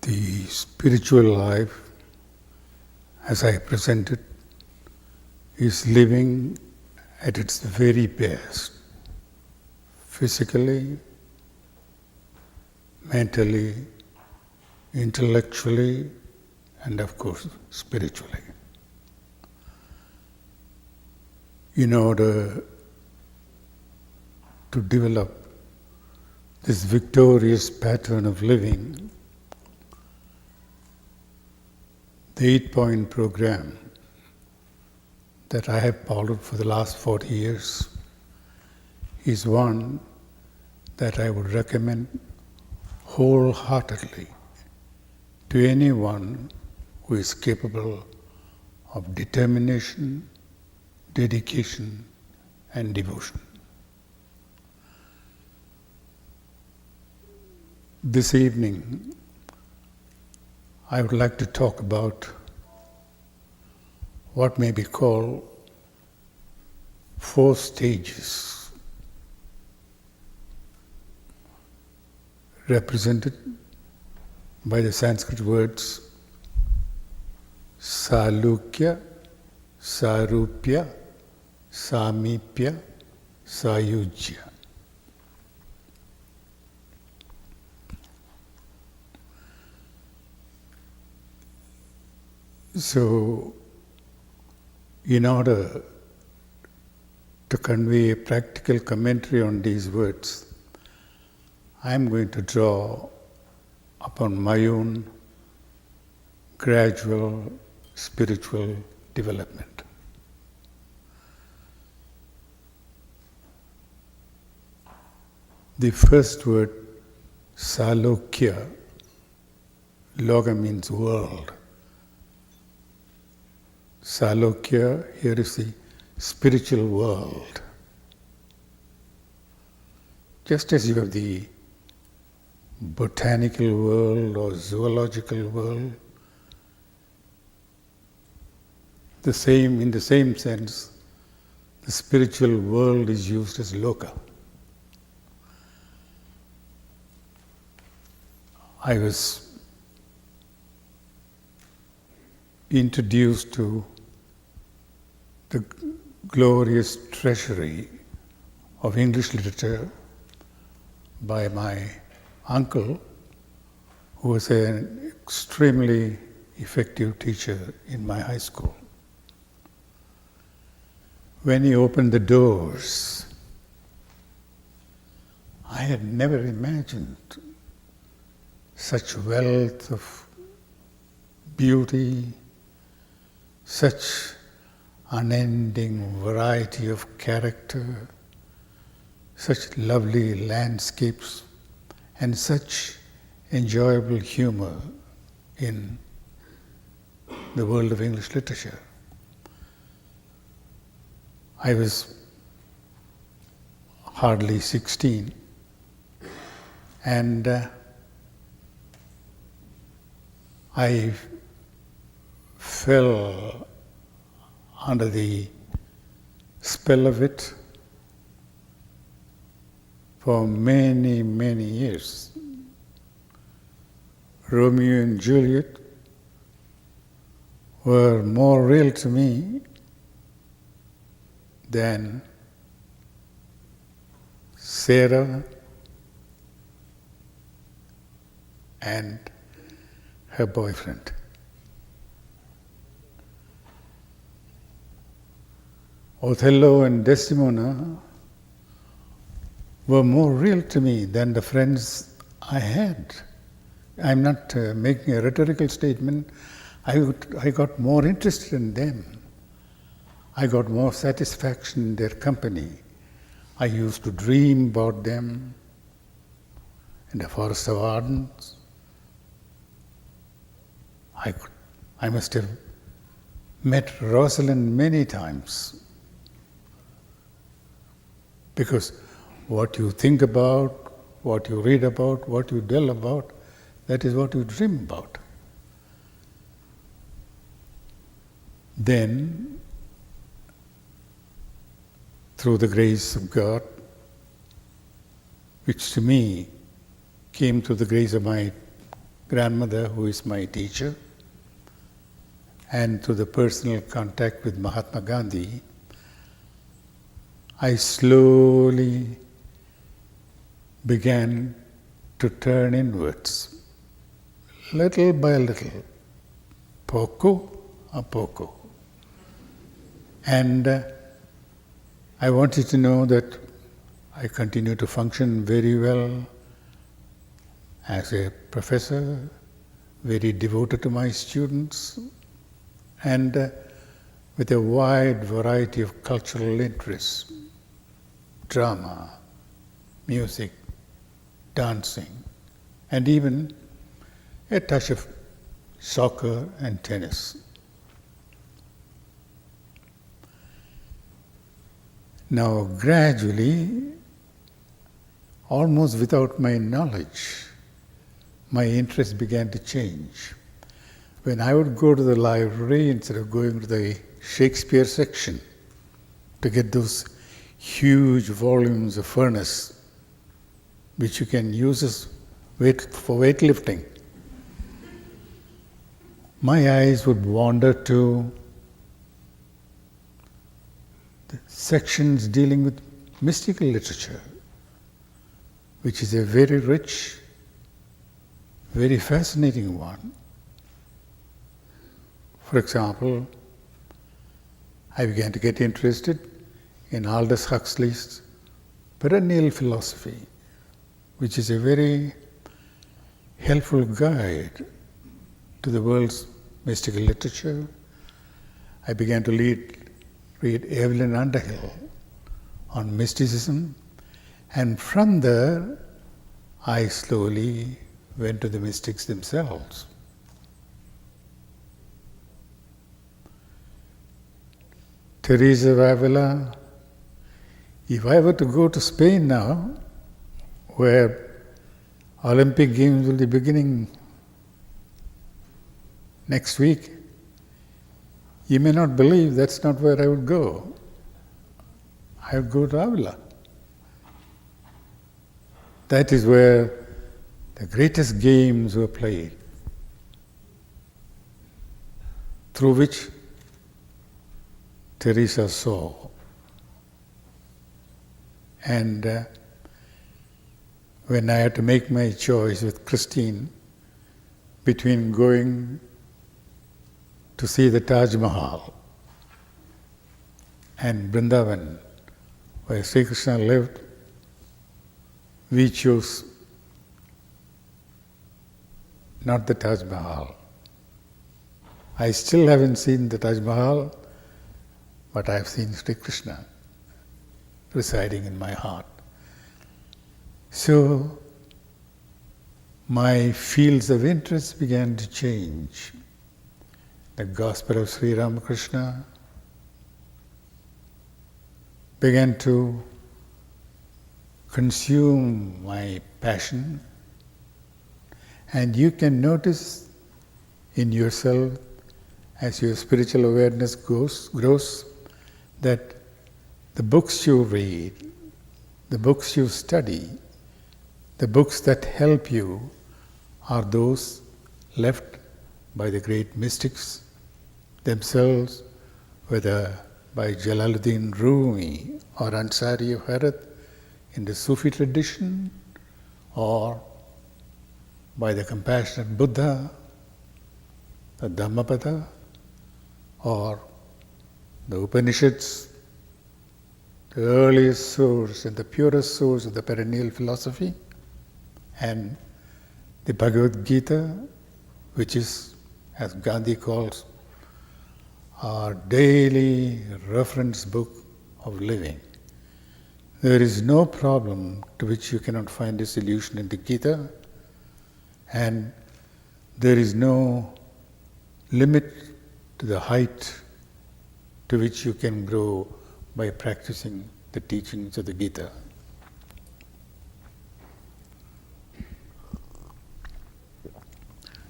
The spiritual life, as I present it, is living at its very best, physically, mentally, intellectually, and of course, spiritually. In order to develop this victorious pattern of living, the 8-point program that I have followed for the last 40 years is one that I would recommend wholeheartedly to anyone who is capable of determination, dedication, and devotion. This evening, I would like to talk about what may be called 4 stages, represented by the Sanskrit words Salukya, Sarupya, Samipya, Sayujya. So, in order to convey a practical commentary on these words, I am going to draw upon my own gradual spiritual development. The first word, Salokya, Loga means world. Salokya, here is the spiritual world. Just as you have the botanical world or zoological world, in the same sense, the spiritual world is used as loka. I was introduced to the glorious treasury of English literature by my uncle, who was an extremely effective teacher in my high school. When he opened the doors, I had never imagined such wealth of beauty, such unending variety of character, such lovely landscapes, and such enjoyable humor in the world of English literature. I was hardly 16, and I fell under the spell of it for many, many years. Romeo and Juliet were more real to me than Sarah and her boyfriend. Othello and Desdemona were more real to me than the friends I had. I'm not making a rhetorical statement. I got more interested in them. I got more satisfaction in their company. I used to dream about them in the Forest of Ardens. I must have met Rosalind many times, because what you think about, what you read about, what you dwell about, that is what you dream about. Then, through the grace of God, which to me came through the grace of my grandmother, who is my teacher, and through the personal contact with Mahatma Gandhi, I slowly began to turn inwards, little by little, poco a poco. And I want you to know that I continue to function very well as a professor, very devoted to my students, and with a wide variety of cultural interests: drama, music, dancing, and even a touch of soccer and tennis. Now, gradually, almost without my knowledge, my interest began to change. When I would go to the library, instead of going to the Shakespeare section to get those huge volumes of furnace, which you can use as for weightlifting, my eyes would wander to the sections dealing with mystical literature, which is a very rich, very fascinating one. For example, I began to get interested in Aldous Huxley's perennial philosophy, which is a very helpful guide to the world's mystical literature. I began to read Evelyn Underhill on mysticism, and from there I slowly went to the mystics themselves. Teresa of Avila. If I were to go to Spain now, where Olympic Games will be beginning next week, you may not believe that's not where I would go. I would go to Avila. That is where the greatest games were played, through which Teresa saw. And when I had to make my choice with Christine between going to see the Taj Mahal and Vrindavan, where Sri Krishna lived, we chose not the Taj Mahal. I still haven't seen the Taj Mahal, but I have seen Sri Krishna residing in my heart. So my fields of interest began to change. The gospel of Sri Ramakrishna began to consume my passion, and you can notice in yourself, as your spiritual awareness grows, that the books you read, the books you study, the books that help you are those left by the great mystics themselves, whether by Jalaluddin Rumi or Ansari of Herat in the Sufi tradition, or by the compassionate Buddha, the Dhammapada, or the Upanishads, the earliest source and the purest source of the perennial philosophy, and the Bhagavad Gita, which is, as Gandhi calls, our daily reference book of living. There is no problem to which you cannot find a solution in the Gita, and there is no limit to the height to which you can grow by practicing the teachings of the Gita.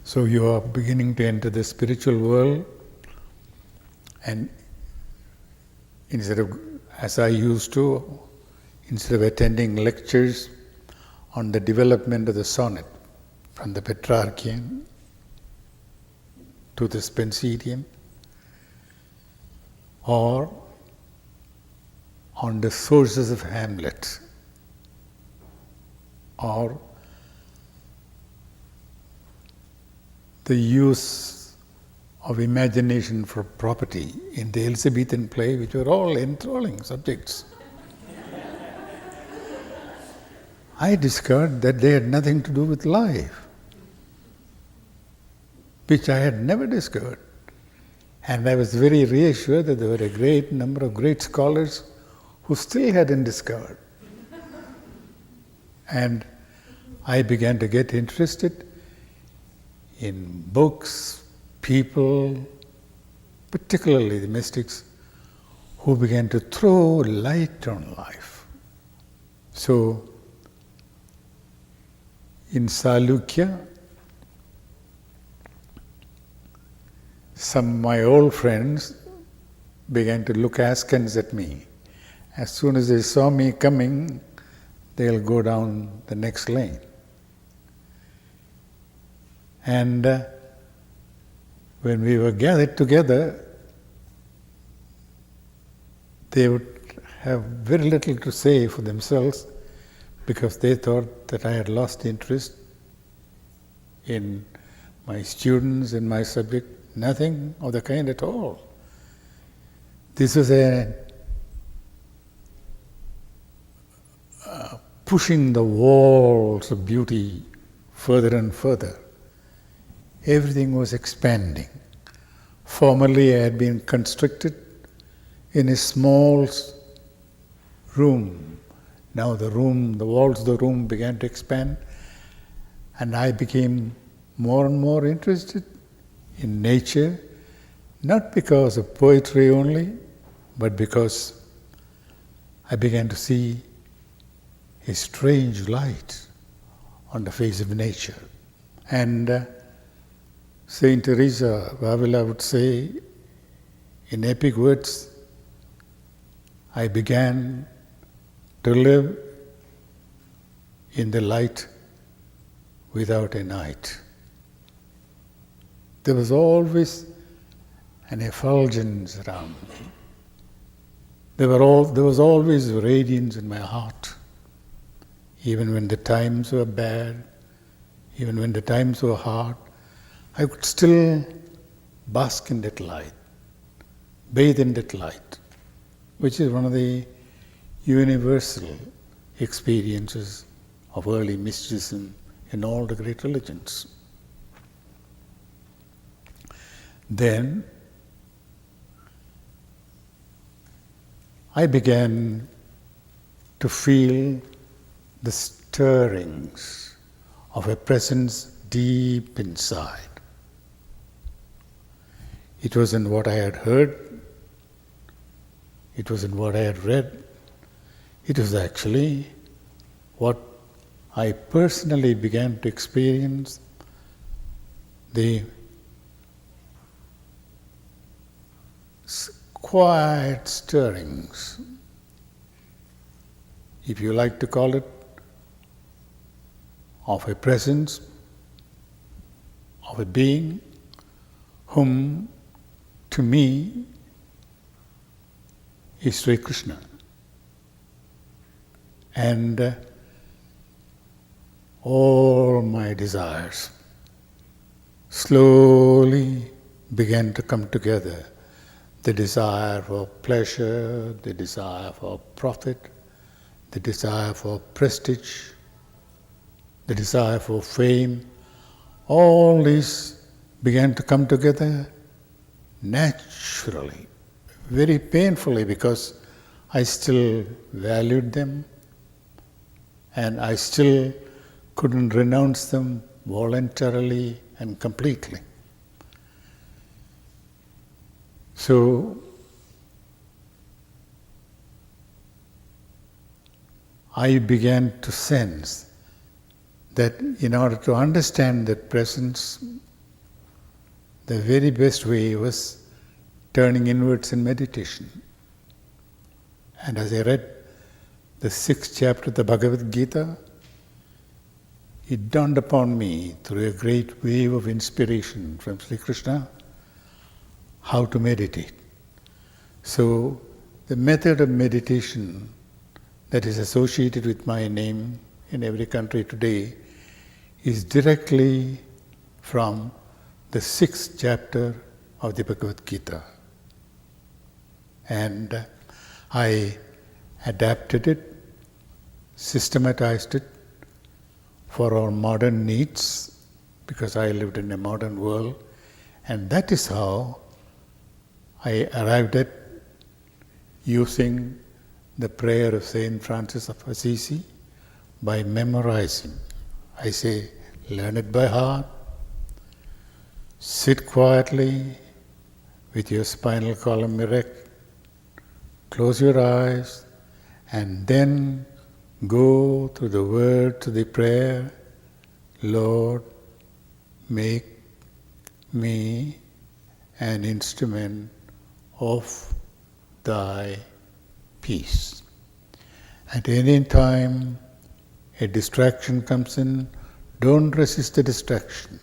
So you are beginning to enter the spiritual world, and instead of, as I used to, instead of attending lectures on the development of the sonnet, from the Petrarchian to the Spencerian, or on the sources of Hamlet, or the use of imagination for property in the Elizabethan play, which were all enthralling subjects. I discovered that they had nothing to do with life, which I had never discovered. And I was very reassured that there were a great number of great scholars who still hadn't discovered. And I began to get interested in books, people, particularly the mystics, who began to throw light on life. So, in Salukya, some of my old friends began to look askance at me. As soon as they saw me coming, they'll go down the next lane. And when we were gathered together, they would have very little to say for themselves because they thought that I had lost interest in my students and my subject. Nothing of the kind at all. This was a pushing the walls of beauty further and further. Everything was expanding. Formerly I had been constricted in a small room. Now the walls of the room began to expand, and I became more and more interested in nature, not because of poetry only, but because I began to see a strange light on the face of nature. And Saint Teresa of Avila would say in epic words, I began to live in the light without a night. There was always an effulgence around me. There was always radiance in my heart. Even when the times were bad, even when the times were hard, I could still bask in that light, bathe in that light, which is one of the universal experiences of early mysticism in all the great religions. Then I began to feel the stirrings of a presence deep inside. It was in what I had heard, it was in what I had read, it was actually what I personally began to experience, the quiet stirrings, if you like to call it, of a presence, of a being whom, to me, is Sri Krishna. And all my desires slowly began to come together. The desire for pleasure, the desire for profit, the desire for prestige, the desire for fame, all these began to come together naturally, very painfully, because I still valued them and I still couldn't renounce them voluntarily and completely. So, I began to sense that in order to understand that presence, the very best way was turning inwards in meditation. And as I read the 6th chapter of the Bhagavad Gita, it dawned upon me through a great wave of inspiration from Sri Krishna how to meditate. So, the method of meditation that is associated with my name in every country today is directly from the 6th chapter of the Bhagavad Gita. And I adapted it, systematized it for our modern needs, because I lived in a modern world, and that is how I arrived at using the prayer of Saint Francis of Assisi by memorizing. I say, learn it by heart, sit quietly with your spinal column erect, close your eyes, and then go through the words of the prayer, Lord, make me an instrument of Thy peace. At any time a distraction comes in, don't resist the distraction.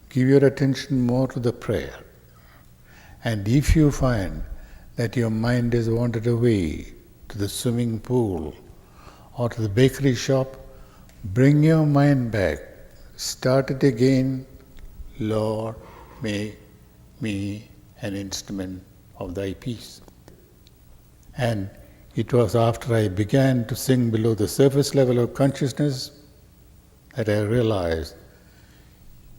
Give your attention more to the prayer. And if you find that your mind has wandered away to the swimming pool or to the bakery shop, bring your mind back. Start it again. Lord, make me an instrument of Thy peace. And it was after I began to sink below the surface level of consciousness that I realized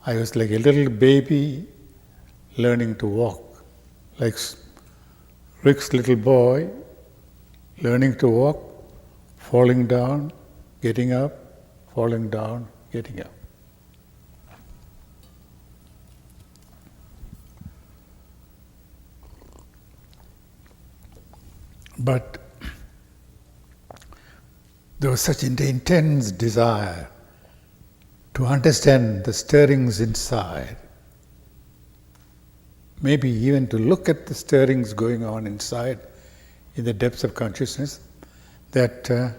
I was like a little baby learning to walk, like Rick's little boy learning to walk, falling down, getting up, falling down, getting up. But there was such an intense desire to understand the stirrings inside, maybe even to look at the stirrings going on inside in the depths of consciousness, that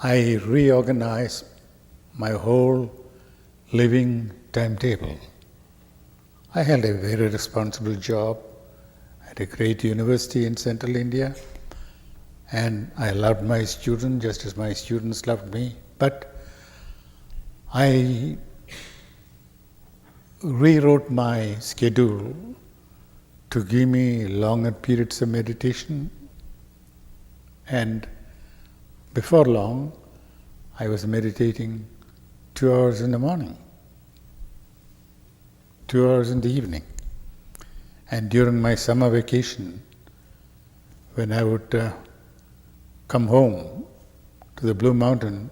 I reorganized my whole living timetable. I held a very responsible job at a great university in central India, and I loved my students just as my students loved me, but I rewrote my schedule to give me longer periods of meditation, and before long I was meditating 2 hours in the morning, 2 hours in the evening. And during my summer vacation, when I would come home to the Blue Mountain,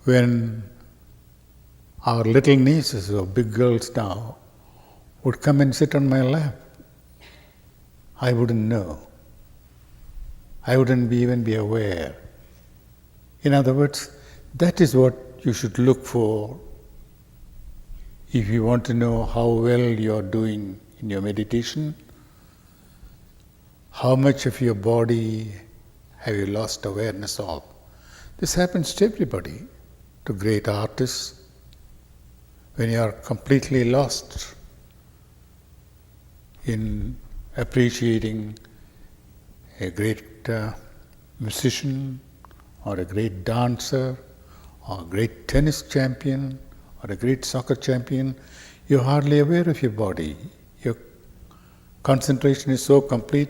when our little nieces, or big girls now, would come and sit on my lap, I wouldn't know. I wouldn't even be aware. In other words, that is what you should look for if you want to know how well you are doing in your meditation. How much of your body have you lost awareness of? This happens to everybody, to great artists. When you are completely lost in appreciating a great musician, or a great dancer, or a great tennis champion, or a great soccer champion, you're hardly aware of your body. Your concentration is so complete,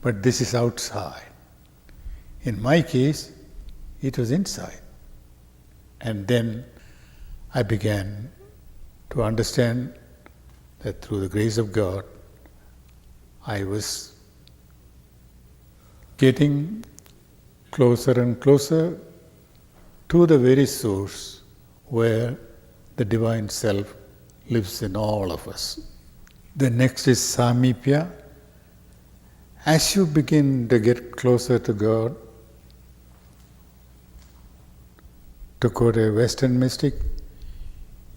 but this is outside. In my case, it was inside. And then I began to understand that through the grace of God, I was getting closer and closer to the very source where the Divine Self lives in all of us. The next is Samipya. As you begin to get closer to God, to quote a Western mystic,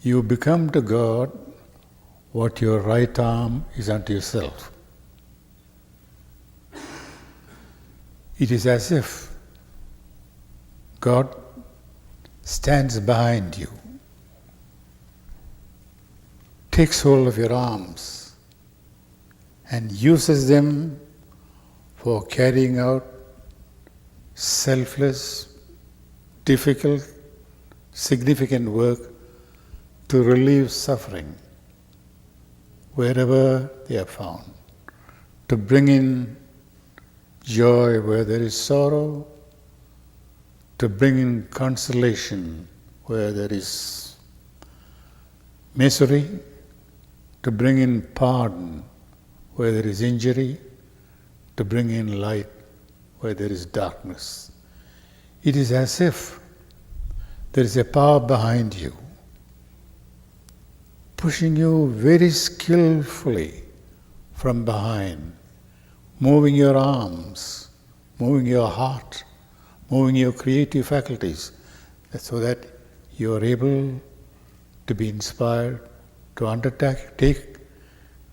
you become to God what your right arm is unto yourself. It is as if God stands behind you, takes hold of your arms, and uses them for carrying out selfless, difficult, significant work to relieve suffering wherever they are found, to bring in joy where there is sorrow, to bring in consolation where there is misery, to bring in pardon where there is injury, to bring in light where there is darkness. It is as if there is a power behind you, pushing you very skillfully from behind, moving your arms, moving your heart, moving your creative faculties, so that you are able to be inspired to undertake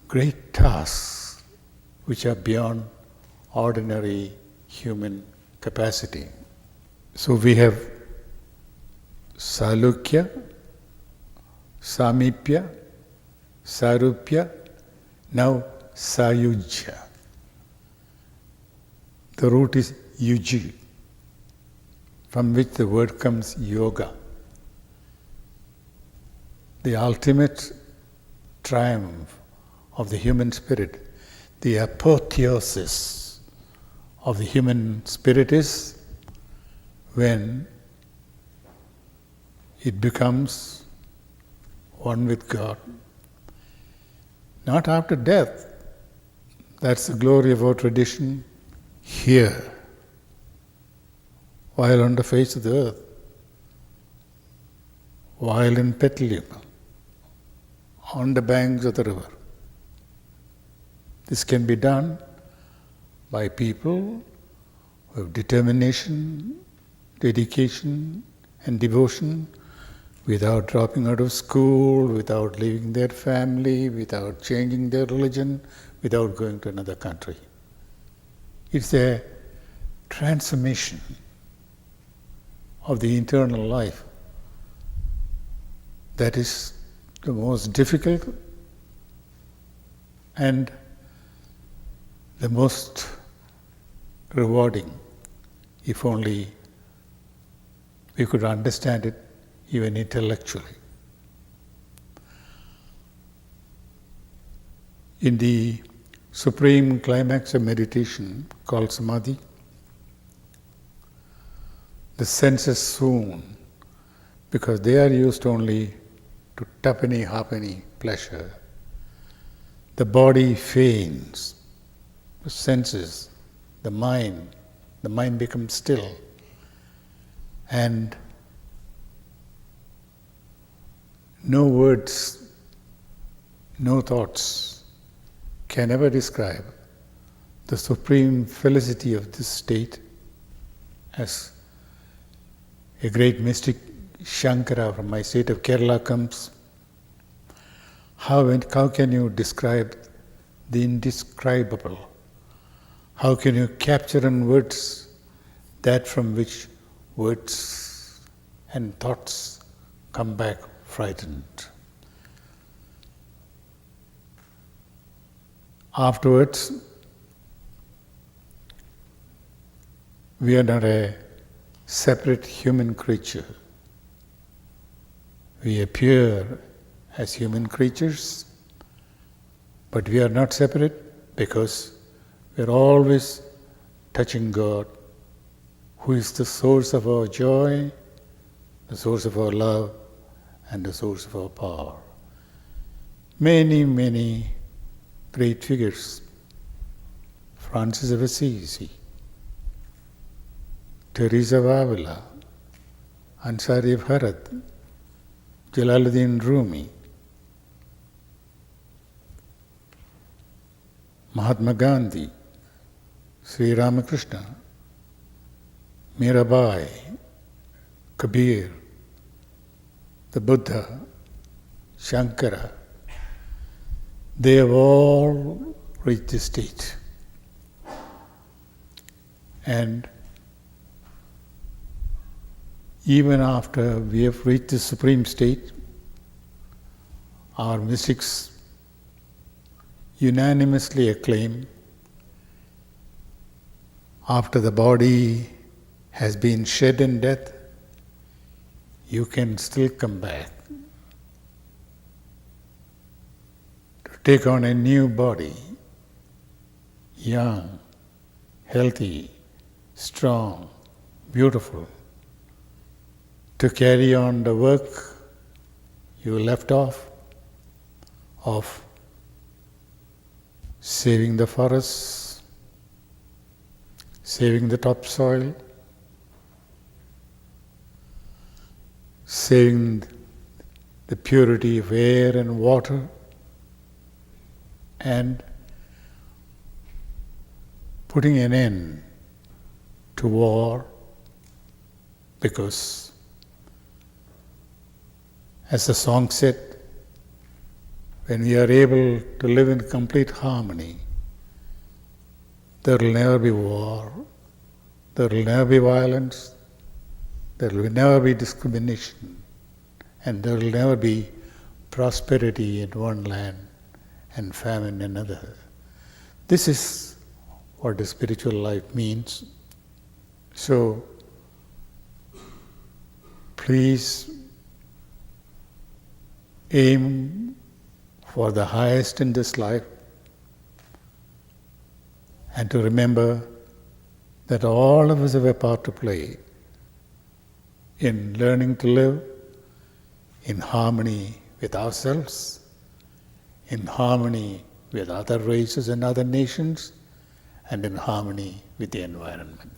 great tasks which are beyond ordinary human capacity. So we have Salukya, Samipya, Sarupya, now Sayujya. The root is yuji, from which the word comes yoga. The ultimate triumph of the human spirit, the apotheosis of the human spirit is when it becomes one with God. Not after death. That's the glory of our tradition here, while on the face of the earth, while in Petaluma, on the banks of the river. This can be done by people who have determination, dedication, and devotion, without dropping out of school, without leaving their family, without changing their religion, without going to another country. It's a transformation of the internal life that is the most difficult and the most rewarding, if only we could understand it even intellectually. In the supreme climax of meditation called samadhi, the senses swoon because they are used only to tuppenny halfpenny pleasure. The body faints, the senses, the mind becomes still, and no words, no thoughts can ever describe the supreme felicity of this state. As a great mystic, Shankara from my state of Kerala comes, how can you describe the indescribable? How can you capture in words that from which words and thoughts come back frightened? Afterwards, we are not a separate human creature. We appear as human creatures, but we are not separate because we are always touching God, who is the source of our joy, the source of our love, and the source of our power. Many, many great figures, Francis of Assisi, Teresa of Avila, Ansari of Harad, Jalaluddin Rumi, Mahatma Gandhi, Sri Ramakrishna, Mirabai, Kabir, the Buddha, Shankara, they have all reached this state. And even after we have reached the supreme state, our mystics unanimously acclaim, after the body has been shed in death, you can still come back to take on a new body, young, healthy, strong, beautiful, to carry on the work you left off of saving the forests, saving the topsoil, saving the purity of air and water, and putting an end to war, because, as the song said, when we are able to live in complete harmony, there will never be war, there will never be violence, there will never be discrimination, and there will never be prosperity in one land and famine in another. This is what the spiritual life means. So, please aim for the highest in this life, and to remember that all of us have a part to play in learning to live in harmony with ourselves, in harmony with other races and other nations, and in harmony with the environment.